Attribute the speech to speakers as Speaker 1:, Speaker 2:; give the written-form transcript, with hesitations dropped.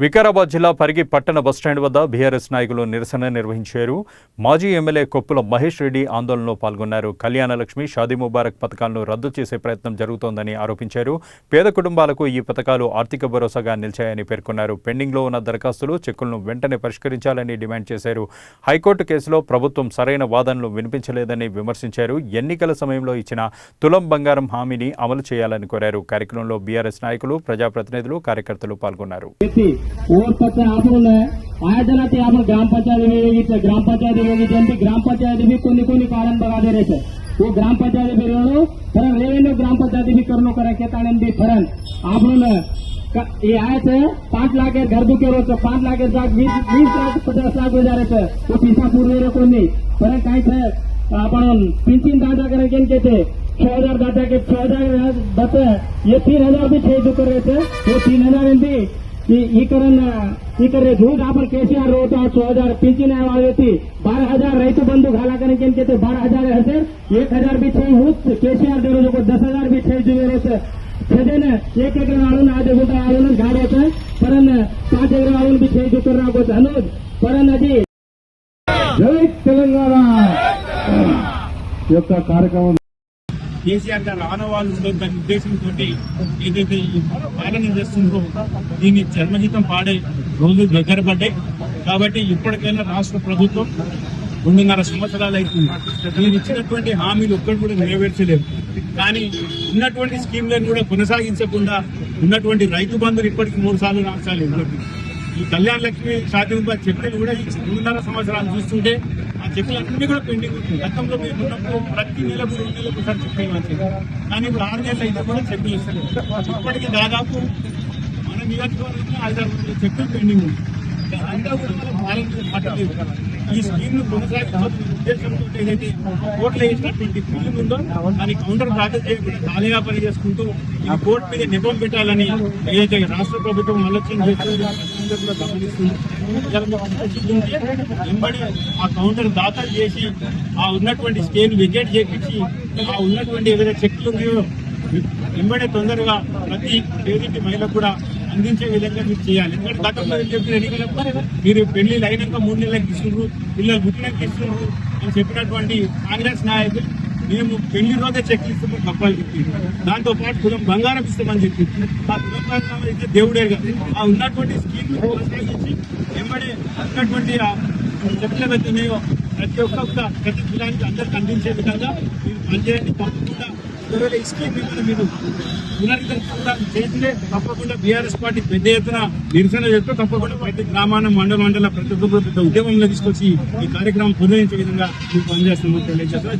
Speaker 1: వికారాబాద్ జిల్లా పరిగి పట్టణ బస్టాండ్ వద్ద బీఆర్ఎస్ నాయకులు నిరసన నిర్వహించారు. మాజీ ఎమ్మెల్యే కొప్పుల మహేష్ రెడ్డి ఆందోళనలో పాల్గొన్నారు. కళ్యాణలక్ష్మి, షాదీ ముబారక్ పథకాలను రద్దు చేసే ప్రయత్నం జరుగుతోందని ఆరోపించారు. పేద కుటుంబాలకు ఈ పథకాలు ఆర్థిక భరోసాగా నిలిచాయని పేర్కొన్నారు. పెండింగ్లో ఉన్న దరఖాస్తులు, చెక్కులను వెంటనే పరిష్కరించాలని డిమాండ్ చేశారు. హైకోర్టు కేసులో ప్రభుత్వం సరైన వాదనలు వినిపించలేదని విమర్శించారు. ఎన్నికల సమయంలో ఇచ్చిన తులం బంగారం హామీని అమలు చేయాలని కోరారు. కార్యక్రమంలో బీఆర్ఎస్ నాయకులు, ప్రజాప్రతినిధులు, కార్యకర్తలు పాల్గొన్నారు.
Speaker 2: और पक्ष आपण आयोजना ते आपण ग्रामपंचायत वेगळी ग्रामपंचायत वेगळी त्यांची ग्रामपंचायत भी कोणी कारण बघा दे रे वो ग्रामपंचायत वेगळो तर रेवेन्यू ग्रामपंचायत भी करनो करे के ताणे भी फरन आपण ये आए थे 5 लाख घर दुखे रोज 5 लाख 20 लाख 50 लाख गुजारे थे वो पैसा पूर्ण रे कोणी पर काय थे आपण पिंचिन दादा करे केन के थे 6000 दादा के 6000 दत ये 3000 भी छे कर रहे थे वो 3000 भी इकडे दूध आपण केसीआर होता 6000 पिंचिन वाले थी 12000 रैतु बंधु घाला करें के 12000 हसे 1000 भी छे हुत केसीआर दे रोज 10000 भी छे जुवे रोज छदे ने एक वाळून आज गुटा वाळून गाड होता परन 5 वाळून भी छे जुकर रागो अनुज परन अजी जय तेलंगाणा యొక్క కార్యక్రమం
Speaker 3: కేసీఆర్ గారు ఆనవాళ్ళు ఉంటుందనే ఉద్దేశంతో ఏదైతే పాలన చేస్తుందో దీన్ని జన్మహితం పాడే రోజులు దగ్గర పడ్డాయి. కాబట్టి ఇప్పటికైనా రాష్ట్ర ప్రభుత్వం 2.5 సంవత్సరాలు అవుతుంది. మీరు ఇచ్చినటువంటి హామీలు ఒక్కటి కూడా నెరవేర్చలేదు. కానీ ఉన్నటువంటి స్కీమ్లను కూడా కొనసాగించకుండా ఉన్నటువంటి రైతు బంధులు ఇప్పటికి 3 సార్లు 4 సార్లు ఇవ్వలేదు. ఈ కళ్యాణ లక్ష్మి షాదీ చెక్కులు కూడా 2.5 సంవత్సరాలు చూస్తుంటే ఆ చెక్కులు అన్ని కూడా పెండింగ్ ఉంటుంది. గతంలో మీరు ఉన్నప్పుడు ప్రతి నెలకు 2 నెలలకు ఒకసారి చెక్ ఇవ్వాలి. కానీ ఇప్పుడు 6 నెలలు అయితే కూడా చెక్కులు ఇస్తలేదు. ఇప్పటికీ దాదాపు మన నియోజకవర్గంలో 5-6 చెక్కులు పెండింగ్ ఉంది. ఈ స్కీమ్ ను కొనసాగించాలనే ఉద్దేశంతో ఏదైతే కోర్టులో వేసినటువంటి బిల్లు ఉందో దాని కౌంటర్ దాఖలు చేయకుండా ఖాళీగా పనిచేసుకుంటూ ఈ కోర్టు మీద నిబంధన పెట్టాలని ఏదైతే రాష్ట్ర ప్రభుత్వం ఆలోచన చేస్తుందో గమనిస్తుంది. వెంబడి ఆ కౌంటర్ దాఖలు చేసి ఆ ఉన్నటువంటి స్టేను వికెట్ చేపించి ఆ ఉన్నటువంటి ఏదైతే చెక్లు ఉన్నాయో వెంబడే తొందరగా ప్రతి పేదింటి మహిళకు కూడా అందించే విధంగా మీరు చేయాలి. ఎందుకంటే గతంలో చెప్పిన ఎన్నికలకు మీరు పెళ్లిళ్ళు అయినాక 3 నెలలకు ఇస్తున్నారు, పిల్లలు పుట్టినాక ఇస్తున్నారు అని చెప్పినటువంటి కాంగ్రెస్ నాయకులు మేము పెళ్లి రోజే చెక్లు ఇస్తామని తప్పాలు చెప్పింది. దాంతో పాటు కులం బంగారం ఇస్తామని చెప్పింది. ఆ కులం బంగారం అయితే దేవుడే కాదు. ఆ ఉన్నటువంటి స్కీమ్ కొనసాగించి వెంబడే ఉన్నటువంటి చెట్లు ఉన్నాయో ప్రతి ప్రతి కులానికి అందరికి అందించే విధంగా మీరు పనిచేయండి. తప్పకుండా ఈ స్కీమ్ మీరు పునరుద్ధరించడం చేస్తే తప్పకుండా బీఆర్ఎస్ పార్టీ పెద్ద ఎత్తున నిరసన చేస్తూ తప్పకుండా ప్రతి గ్రామాన మండల ప్రతి ఒక్క ఉద్యమంలో తీసుకొచ్చి ఈ కార్యక్రమం పునరుద్ధరించే విధంగా మీరు పనిచేస్తామని తెలియజేస్తున్నారు.